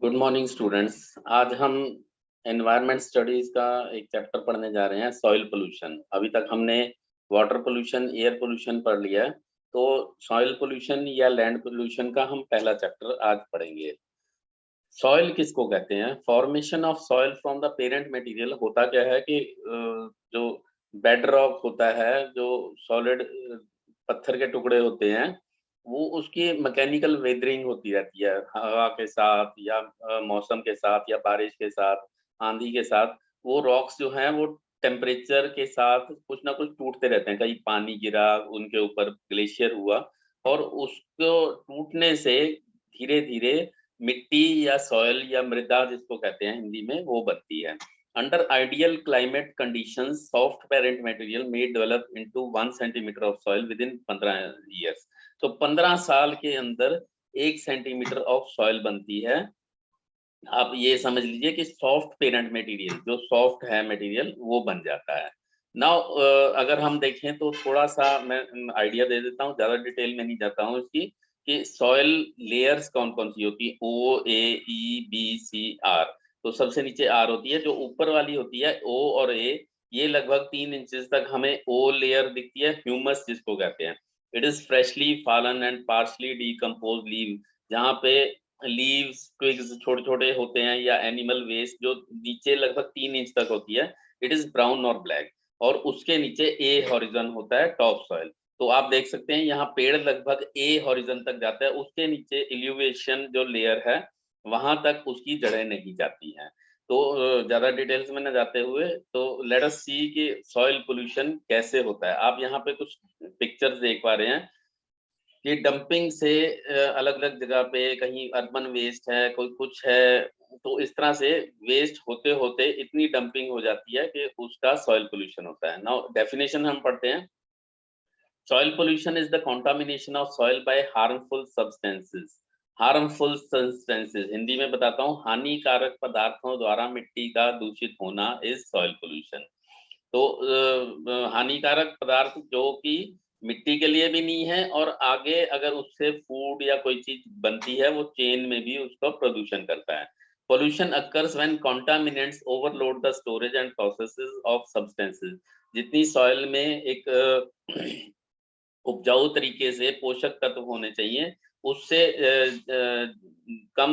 Good morning students. आज हम environment studies का एक चैप्टर पढ़ने जा रहे हैं, सॉइल पोल्यूशन। अभी तक हमने वाटर पोल्यूशन, एयर पोल्यूशन पढ़ लिया है, तो सॉइल पोल्यूशन या लैंड पोल्यूशन का हम पहला चैप्टर आज पढ़ेंगे। सॉइल किसको कहते हैं? Formation of soil from the parent material. होता क्या है कि जो बेड रॉक होता है, जो सॉलिड पत्थर के टुकड़े होते हैं, वो उसकी मैकेनिकल वेदरिंग होती रहती है हवा के साथ या मौसम के साथ या बारिश के साथ, आंधी के साथ। वो रॉक्स जो हैं वो टेम्परेचर के साथ कुछ ना कुछ टूटते रहते हैं। कहीं पानी गिरा उनके ऊपर, ग्लेशियर हुआ, और उसको टूटने से धीरे धीरे मिट्टी या सॉइल या मृदा जिसको कहते हैं हिंदी में, वो बनती है। Under ideal climate conditions soft parent material may develop into 1 centimetre of soil with in 15 years. तो 15 साल के अंदर 1 सेंटीमीटर ऑफ सॉइल बनती है। आप ये समझ लीजिए कि सॉफ्ट पेरेंट मटेरियल, जो सॉफ्ट है मटेरियल, वो बन जाता है। नाउ अगर हम देखें तो थोड़ा सा मैं आइडिया दे देता हूँ, ज्यादा डिटेल में नहीं जाता हूँ इसकी, कि सॉइल लेयर्स कौन कौन सी होती है। ओ, ए, ई, बी, सी, आर। तो सबसे नीचे आर होती है, जो ऊपर वाली होती है ओ और ए, ये लगभग 3 इंचेस तक हमें ओ लेयर दिखती है, ह्यूमस जिसको कहते हैं। It is freshly fallen and partially decompose leave, जहाँ पे लीव्स, ट्विग्स छोटे छोटे होते हैं, या एनिमल वेस्ट जो नीचे लगभग 3 इंच तक होती है, इट इज ब्राउन और ब्लैक। और उसके नीचे ए हॉरिजन होता है, टॉप सॉइल। तो आप देख सकते हैं यहाँ पेड़ लगभग ए हॉरिजन तक जाता है, उसके नीचे एलिवेशन जो लेयर है वहां तक उसकी जड़ें नहीं जाती हैं। तो ज्यादा डिटेल्स में न जाते हुए, तो लेट अस सी कि सॉइल पोल्यूशन कैसे होता है। आप यहाँ पे कुछ पिक्चर्स देख पा रहे हैं कि डंपिंग से अलग-अलग जगह पे कहीं अर्बन वेस्ट है, कोई कुछ है, तो इस तरह से वेस्ट होते-होते इतनी डंपिंग हो जाती है कि उसका सॉइल पोल्यूशन होता है। नाउ डेफिनेशन हम पढ़ते हैं। Soil pollution is the contamination of soil by harmful substances. Harmful substances Hindi में बताता हूँ, हानिकारक पदार्थों द्वारा मिट्टी का दूषित होना इज सॉइल पोल्यूशन। तो हानिकारक पदार्थ जो कि मिट्टी के लिए भी नहीं है, और आगे अगर उससे फूड या कोई चीज बनती है, वो चेन में भी उसको प्रदूषण करता है। Pollution occurs when contaminants overload the storage and processes of substances. जितनी सॉइल में एक उपजाऊ तरीके से पोषक तत्व होने चाहिए, उससे कम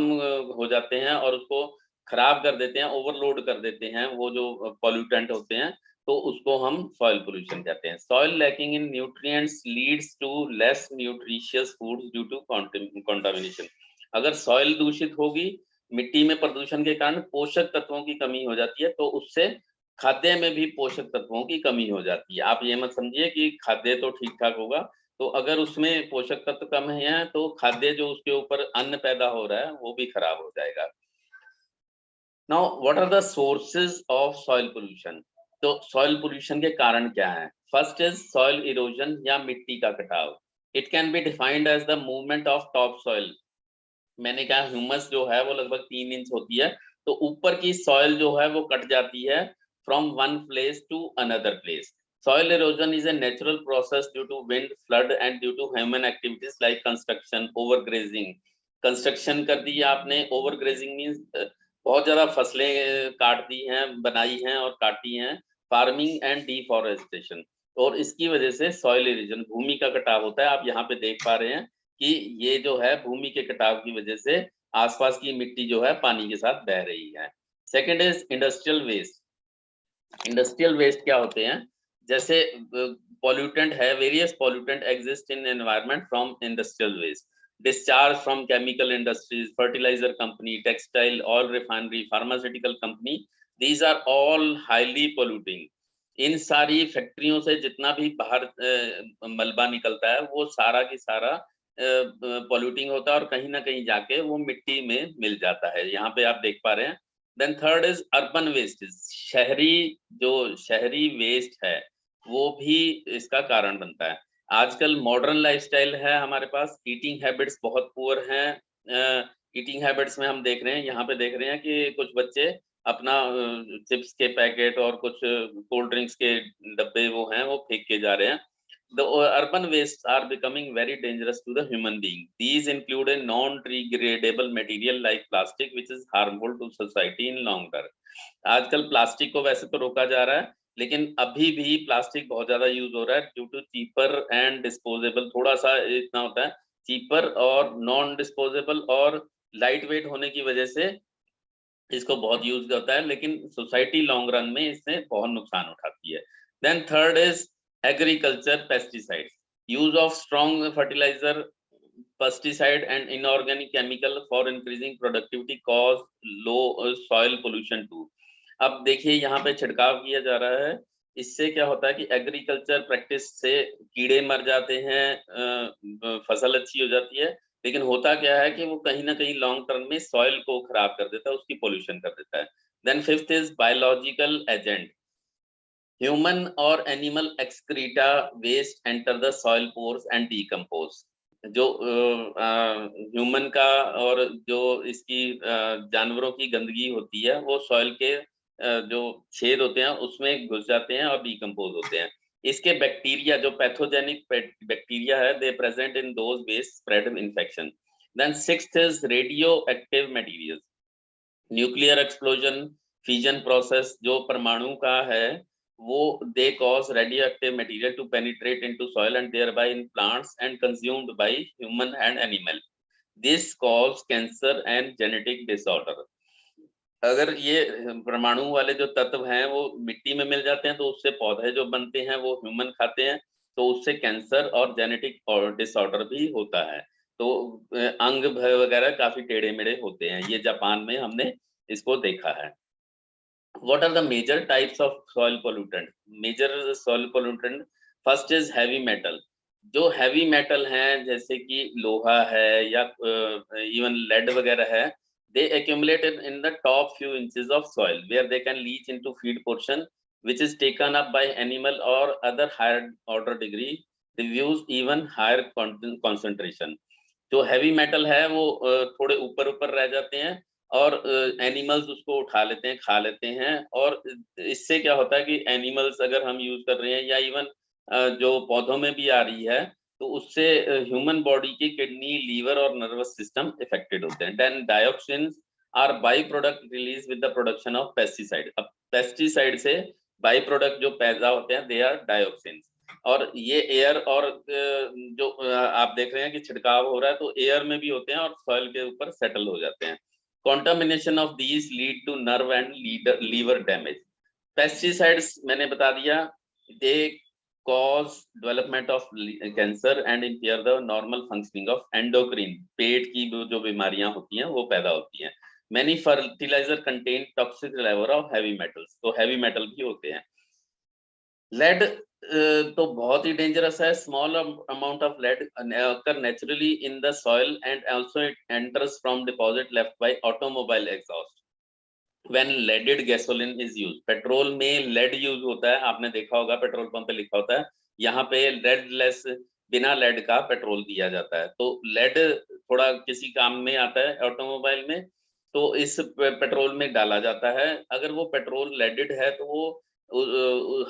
हो जाते हैं और उसको खराब कर देते हैं, ओवरलोड कर देते हैं वो जो पॉल्यूटेंट होते हैं, तो उसको हम सॉइल पोल्यूशन कहते हैं। Soil lacking in nutrients leads to less nutritious foods due to contamination. अगर सॉइल दूषित होगी, मिट्टी में प्रदूषण के कारण पोषक तत्वों की कमी हो जाती है, तो उससे खाद्य में भी पोषक तत्वों की कमी हो जाती है। आप ये मत समझिए कि खाद्य तो ठीक-ठाक होगा, तो अगर उसमें पोषक तत्व कम हैं, तो खाद्य जो उसके ऊपर अन्न पैदा हो रहा है, वो भी खराब हो जाएगा। Now what are the sources of soil pollution? तो सॉइल पोल्यूशन के कारण क्या हैं? फर्स्ट इज सॉइल इरोजन या मिट्टी का कटाव। It can be defined as the movement of top soil. मैंने कहा ह्यूमस जो है वो लगभग 3 इंच होती है, तो ऊपर की सॉइल जो है वो कट जाती है from one place to another place. Soil erosion is a natural process due to wind, flood and due to human activities like construction, overgrazing. Construction कर दी आपने, ओवरग्रेजिंग मींस बहुत ज्यादा फसलें काट दी हैं, बनाई हैं और काटी हैं, फार्मिंग एंड डिफॉरेस्टेशन। और इसकी वजह से सॉइल इरोजन, भूमि का कटाव होता है। आप यहाँ पे देख पा रहे हैं कि ये जो है भूमि के कटाव की वजह से आसपास की मिट्टी जो है पानी के साथ बह रही है। Second is industrial waste. Industrial waste क्या होते हैं? जैसे पॉल्यूटेंट है, various pollutant exist in environment from industrial waste. Discharge from chemical industries, fertilizer company, textile, oil refinery, pharmaceutical company, these are all highly polluting. इन सारी फैक्ट्रियों से जितना भी बाहर मलबा निकलता है, वो सारा की सारा पॉल्यूटिंग होता है, और कहीं ना कहीं जाके वो मिट्टी में मिल जाता है। यहाँ पे आप देख पा रहे हैं। Then third is urban waste. शहरी, जो शहरी वेस्ट है, वो भी इसका कारण बनता है। आजकल मॉडर्न लाइफस्टाइल है हमारे पास, ईटिंग हैबिट्स बहुत पुअर हैं। ईटिंग हैबिट्स में हम देख रहे हैं, यहाँ पे देख रहे हैं कि कुछ बच्चे अपना चिप्स के पैकेट और कुछ कोल्ड ड्रिंक्स के डब्बे वो हैं, वो फेंक के जा रहे हैं। The urban wastes are becoming very dangerous to the human being. These include a non-degradable material like plastic, which is harmful to society in long term. आजकल प्लास्टिक को वैसे तो रोका जा रहा है, लेकिन अभी भी प्लास्टिक बहुत ज्यादा यूज हो रहा है due to cheaper and disposable. थोड़ा सा इतना होता है, चीपर और नॉन डिस्पोजेबल और लाइट वेट होने की वजह से इसको बहुत यूज होता है, लेकिन सोसाइटी लॉन्ग रन में इससे बहुत नुकसान उठाती है। Then third is agriculture pesticides. Use of strong fertiliser, pesticide and inorganic chemical for increasing productivity cause low soil pollution too। अब देखिए यहाँ पे छिड़काव किया जा रहा है, इससे क्या होता है कि एग्रीकल्चर प्रैक्टिस से कीड़े मर जाते हैं, फसल अच्छी हो जाती है, लेकिन होता क्या है कि वो कहीं ना कहीं लॉन्ग टर्म में सॉइल को खराब कर देता है, उसकी पोल्यूशन कर देता है। Then fifth is biological agent. Human और animal excreta waste enter the soil pores and decompose. जो ह्यूमन का और जो इसकी जानवरों की गंदगी होती है वो सॉइल के जो छेद होते हैं उसमें घुस जाते हैं और डीकम्पोज होते हैं। इसके बैक्टीरिया, जो पैथोजेनिक बैक्टीरिया है, they present in those waste spread infection. Then sixth is radio active materials. Nuclear explosion, fission process जो परमाणु का है, वो they cause radioactive material to penetrate into soil and thereby in plants and consumed by human and animal. This cause cancer and genetic disorder। अगर ये परमाणु वाले जो तत्व हैं वो मिट्टी में मिल जाते हैं तो उससे पौधे जो बनते हैं वो ह्यूमन खाते हैं, तो उससे कैंसर और जेनेटिक डिसऑर्डर भी होता है। तो अंग वगैरह काफी टेढ़े मेढ़े होते हैं। ये जापान में हमने इसको देखा है। What are the major types of soil pollutant? Major soil pollutant, first is heavy metal। जो heavy metal हैं जैसे कि लोहा है या even lead वगैरह है, they accumulated in the top few inches of soil where they can leach into feed portion which is taken up by animal or other higher order degree reviews even higher concentration। जो heavy metal है वो थोड़े ऊपर ऊपर रह जाते हैं और एनिमल्स उसको उठा लेते हैं, खा लेते हैं, और इससे क्या होता है कि एनिमल्स अगर हम यूज कर रहे हैं या इवन जो पौधों में भी आ रही है तो उससे ह्यूमन बॉडी की किडनी, लीवर और नर्वस सिस्टम इफेक्टेड होते हैं। Then dioxins are by product release with the production of pesticide. अब पेस्टिसाइड से बाई प्रोडक्ट जो पैदा होते हैं दे आर डायोक्सिन्स, और ये एयर और जो आप देख रहे हैं कि छिड़काव हो रहा है तो एयर में भी होते हैं और सॉइल के ऊपर सेटल हो जाते हैं। Contamination of these lead to nerve and liver damage। Pesticides मैंने बता दिया, they cause development of cancer and impair the normal functioning of endocrine। पेट की जो बीमारियां होती हैं वो पैदा होती हैं। Many fertilizer contain toxic level of heavy metals। तो heavy metal भी होते हैं। लेड तो बहुत ही डेंजरस है। Small amount of lead occur naturally in the soil and also it enters from deposit left by automobile exhaust when leaded gasoline is used। Petrol में lead use होता है, आपने देखा होगा पेट्रोल पंप पे लिखा होता है यहाँ पे लेडलेस, बिना लेड का पेट्रोल दिया जाता है। तो लेड थोड़ा किसी काम में आता है ऑटोमोबाइल में, तो इस पेट्रोल में डाला जाता है। अगर वो पेट्रोल लेडेड है तो वो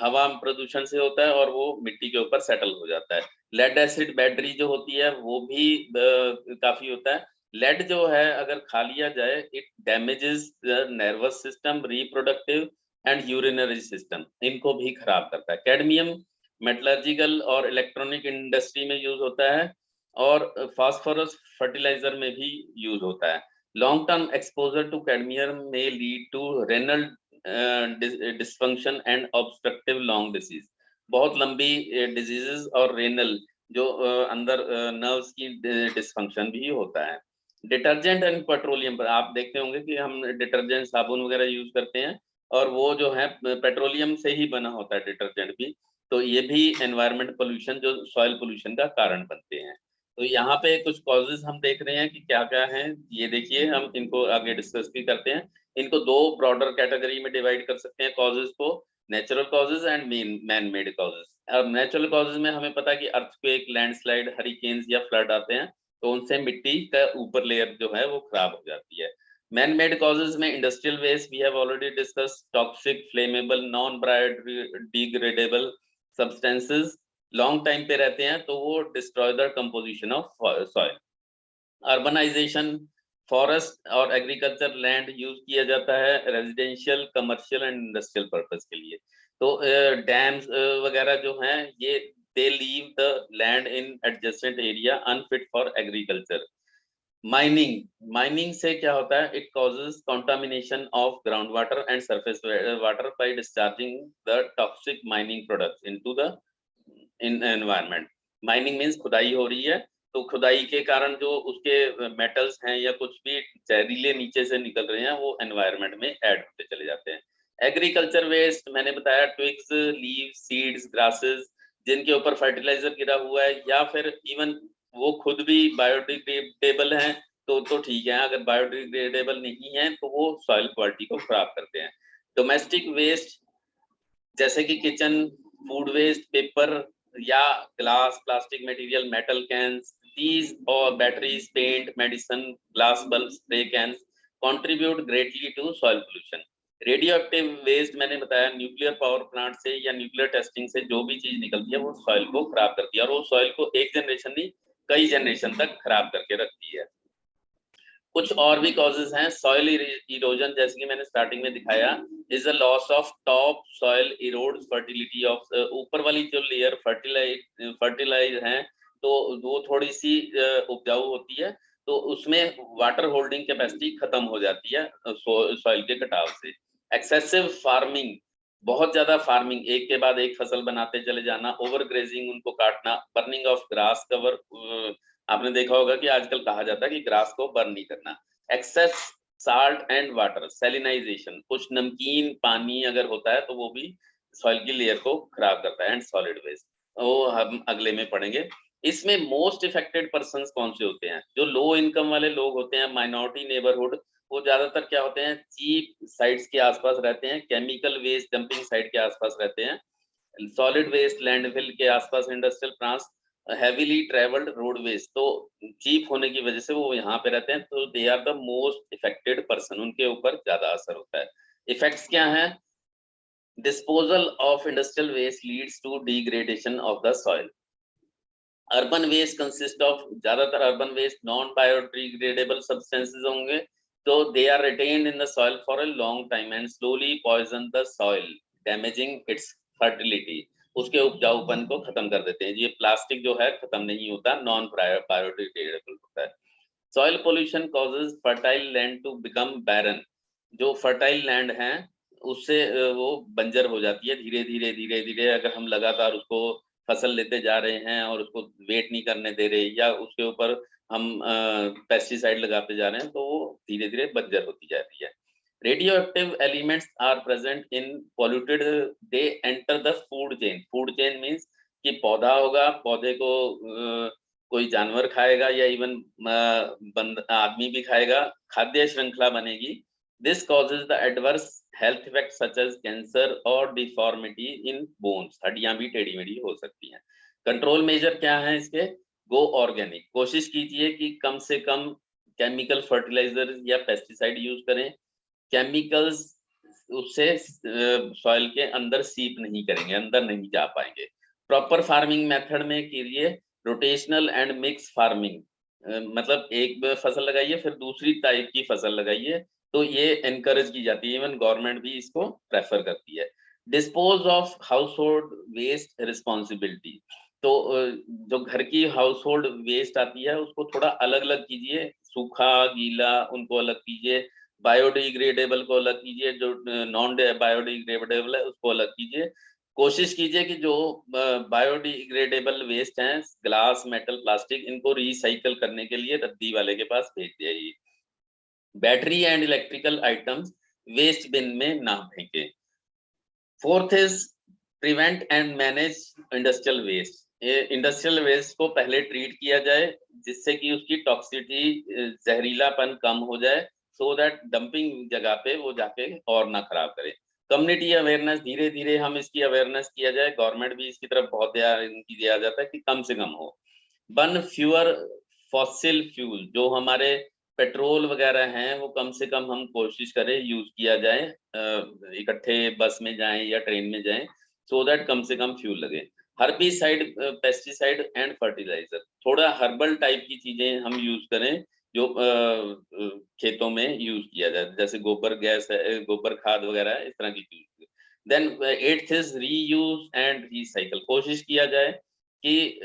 हवा प्रदूषण से होता है और वो मिट्टी के ऊपर सेटल हो जाता है। लेड एसिड बैटरी जो होती है वो भी काफी होता है। लेड जो है अगर खा लिया जाए it damages the nervous system, reproductive and urinary system, इनको भी खराब करता है। कैडमियम मेटलर्जिकल और इलेक्ट्रॉनिक इंडस्ट्री में यूज होता है और फास्फोरस फर्टिलाइजर में भी यूज होता है। Long term exposure to cadmium may lead to renal dysfunction and obstructive lung disease. बहुत लंबी डिजीजेस और रेनल जो अंदर नर्व्स की डिसफंक्शन भी होता है। डिटर्जेंट एंड पेट्रोलियम पर आप देखते होंगे कि हम डिटर्जेंट साबुन वगैरह यूज करते हैं और वो जो है पेट्रोलियम से ही बना होता है डिटर्जेंट भी। तो ये भी एनवायरमेंट पोल्यूशन, जो सॉइल पोल्यूशन का कारण बनते हैं। तो यहाँ पे कुछ कॉजेज हम देख रहे हैं कि क्या क्या हैं, ये देखिए, हम इनको आगे डिस्कस भी करते हैं। इनको दो ब्रॉडर कैटेगरी में डिवाइड कर सकते हैं कॉजेज को, natural causes and man made causes. अब नेचुरल कॉजेज में हमें पता है कि अर्थक्वेक, लैंडस्लाइड, हरिकेन्स या फ्लड आते हैं, तो उनसे मिट्टी का ऊपर लेयर जो है वो खराब हो जाती है। मैन मेड कॉजेज में industrial waste we have already discuss, toxic, flammable, non biodegradable substances long time पे रहते हैं तो वो destroy the composition of soil. Urbanization, forest और एग्रीकल्चर लैंड यूज किया जाता है residential, commercial and industrial purpose के लिए। तो डैम्स वगैरह जो हैं ये they leave the land in adjacent area unfit for agriculture. Mining, mining से क्या होता है, it causes contamination of ground water and surface water bye discharging the toxic mining products into the in environment. Mining means खुदाई हो रही है, तो खुदाई के कारण जो उसके मेटल्स हैं या कुछ भी जहरीले नीचे से निकल रहे हैं वो एनवायरनमेंट में ऐड होते चले जाते हैं। एग्रीकल्चर वेस्ट मैंने बताया, ट्विग्स, लीव्स, सीड्स, ग्रासेस जिनके ऊपर फर्टिलाइजर गिरा हुआ है या फिर इवन वो खुद भी बायोडिग्रेडेबल हैं तो ठीक है, अगर बायोडिग्रेडेबल नहीं है तो वो सॉइल क्वालिटी को खराब करते हैं। डोमेस्टिक वेस्ट जैसे कि किचन, फूड वेस्ट, पेपर या glass, plastic material, metal cans, these और batteries, paint, medicine, glass bulb, spray cans contribute greatly to soil pollution. Radio active waste मैंने बताया, न्यूक्लियर पावर प्लांट से या न्यूक्लियर टेस्टिंग से जो भी चीज निकलती है वो सॉइल को खराब करती है और वो सॉइल को एक जनरेशन नहीं कई जनरेशन तक खराब करके रखती है। कुछ और भी कॉजेज हैं, सॉइल इरोजन जैसे कि मैंने स्टार्टिंग में दिखाया, is a loss of top soil erodes fertility of, ऊपर वाली जो लेयर फर्टिलाइज है तो वो थोड़ी सी उपजाऊ होती है, तो उसमें वाटर होल्डिंग कैपेसिटी खत्म हो जाती है सॉइल के कटाव से। एक्सेसिव फार्मिंग, बहुत ज्यादा फार्मिंग, एक के बाद एक फसल बनाते चले जाना, ओवर ग्रेजिंग उनको काटना, बर्निंग ऑफ ग्रास कवर, आपने देखा होगा कि आजकल कहा जाता है कि ग्रास को बर्न नहीं करना। एक्सेस साल्ट एंड वाटर सैलिनाइजेशन, कुछ नमकीन पानी अगर होता है तो वो भी सॉइल की लेयर को खराब करता है। एंड सॉलिड वेस्ट वो हम अगले में पढ़ेंगे। इसमें मोस्ट इफेक्टेड पर्संस कौन से होते हैं, जो लो इनकम वाले लोग होते हैं, माइनॉरिटी नेबरहुड, वो ज्यादातर क्या होते हैं, चीप साइट्स के आसपास रहते हैं, केमिकल वेस्ट डंपिंग साइट के आसपास रहते हैं, सॉलिड वेस्ट लैंडफिल के आसपास, industrial plants, heavily travelled roadways, तो चीप होने की वजह से वो यहाँ पे रहते हैं, तो they are the most affected person, उनके ऊपर ज्यादा असर होता है। इफेक्ट्स क्या है, disposal of industrial waste leads to degradation of the soil. Urban waste consist of, ज्यादातर urban waste non biodegradable substances होंगे, तो they are retained in the soil for a long time and slowly poison the soil damaging its fertility, उसके उपजाऊपन को खत्म कर देते हैं। ये प्लास्टिक जो है खत्म नहीं होता, नॉन बायोडिग्रेडेबल होता है। Soil pollution causes fertile land to become barren, जो फर्टाइल लैंड है उससे वो बंजर हो जाती है धीरे धीरे धीरे धीरे, अगर हम लगातार उसको फसल लेते जा रहे हैं और उसको वेट नहीं करने दे रहे या उसके ऊपर हम पेस्टिसाइड लगाते जा रहे हैं तो वो धीरे धीरे बंजर होती जाती है। Radio active elements are present in polluted, they enter the food chain. Food chain means कि पौधा होगा, पौधे को कोई जानवर खाएगा या इवन आदमी भी खाएगा, खाद्य श्रृंखला बनेगी। This causes the adverse health effect such as cancer और डिफॉर्मिटी इन बोन्स, हड्डियां भी टेढ़ी मेढ़ी हो सकती हैं। कंट्रोल मेजर क्या है इसके, गो ऑर्गेनिक, कोशिश कीजिए कि कम से कम केमिकल फर्टिलाइजर या पेस्टिसाइड यूज करें। केमिकल्स उससे सॉइल के अंदर सीप नहीं करेंगे, अंदर नहीं जा पाएंगे। प्रॉपर फार्मिंग मेथड में कीजिए रोटेशनल एंड मिक्स फार्मिंग, मतलब एक फसल लगाइए फिर दूसरी टाइप की फसल लगाइए, तो ये एनकरेज की जाती है, इवन गवर्नमेंट भी इसको प्रेफर करती है। Dispose of house hold waste responsibility, तो जो घर की हाउस होल्ड वेस्ट आती है उसको थोड़ा अलग अलग कीजिए, सूखा गीला उनको अलग कीजिए, बायोडिग्रेडेबल को अलग कीजिए, जो नॉन बायोडिग्रेडेबल है उसको अलग कीजिए। कोशिश कीजिए कि जो बायोडिग्रेडेबल वेस्ट हैं, ग्लास, मेटल, प्लास्टिक, इनको रिसाइकल करने के लिए रद्दी वाले के पास भेज दिया। Battery and electrical items waste bin में ना फेंके। Fourth is prevent and manage industrial waste, industrial waste को पहले ट्रीट किया जाए जिससे कि उसकी टॉक्सिटी, जहरीलापन कम हो जाए, सो दैट डंपिंग जगह पे वो जाके और ना खराब करे। कम्युनिटी अवेयरनेस, धीरे धीरे हम इसकी अवेयरनेस किया जाए, गवर्नमेंट भी इसकी तरफ बहुत ध्यान दिया जाता है कि कम से कम हो। बर्न फ्यूअर फॉसिल फ्यूल, जो हमारे पेट्रोल वगैरह हैं वो कम से कम हम कोशिश करें यूज किया जाए, इकट्ठे बस में जाएं या ट्रेन में जाएं, सो दैट कम से कम फ्यूल लगे। हर्बिसाइड, पेस्टिसाइड एंड फर्टिलाइजर, थोड़ा हर्बल टाइप की चीजें हम यूज करें जो खेतों में यूज किया जाए, जैसे गोबर गैस है, गोबर खाद वगैरह इस तरह की चीज। Then 8th is reuse and recycle, कोशिश किया जाए कि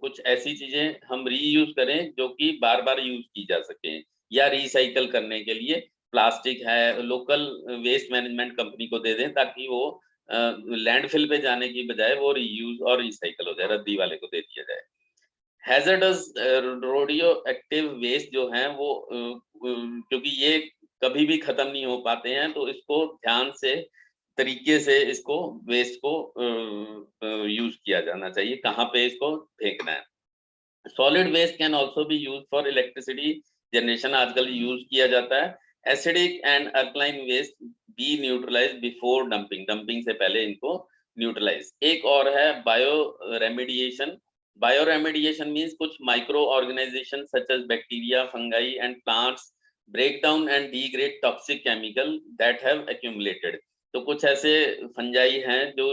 कुछ ऐसी चीजें हम रीयूज करें जो कि बार बार यूज की जा सके, या रिसाइकल करने के लिए प्लास्टिक है लोकल वेस्ट मैनेजमेंट कंपनी को दे दें, ताकि वो लैंडफिल पे जाने की बजाय वो रीयूज और रिसाइकल हो जाए, रद्दी वाले को दे दिया जाए। हैजर्डस रेडियो एक्टिव वेस्ट जो है वो क्योंकि ये कभी भी खत्म नहीं हो पाते हैं, तो इसको ध्यान से तरीके से इसको वेस्ट को यूज किया जाना चाहिए, कहाँ पे इसको फेंकना है। Solid waste can also be used for electricity generation, आजकल यूज किया जाता है। Acidic and alkaline waste be neutralize before dumping, dumping से पहले इनको न्यूट्रलाइज। एक और है bio remediation. Bio remediation means कुछ micro organization such as bacteria, fungi and plants break down and degrade toxic chemical that have accumulated. तो कुछ ऐसे फंजाई हैं जो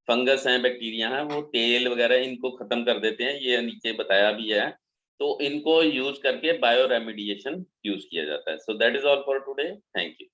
फंगस हैं, बैक्टीरिया हैं, वो तेल वगैरह इनको खत्म कर देते हैं, ये नीचे बताया भी है। तो इनको यूज करके बायो रेमेडिएशन यूज किया जाता है। So that is all for today, thank you.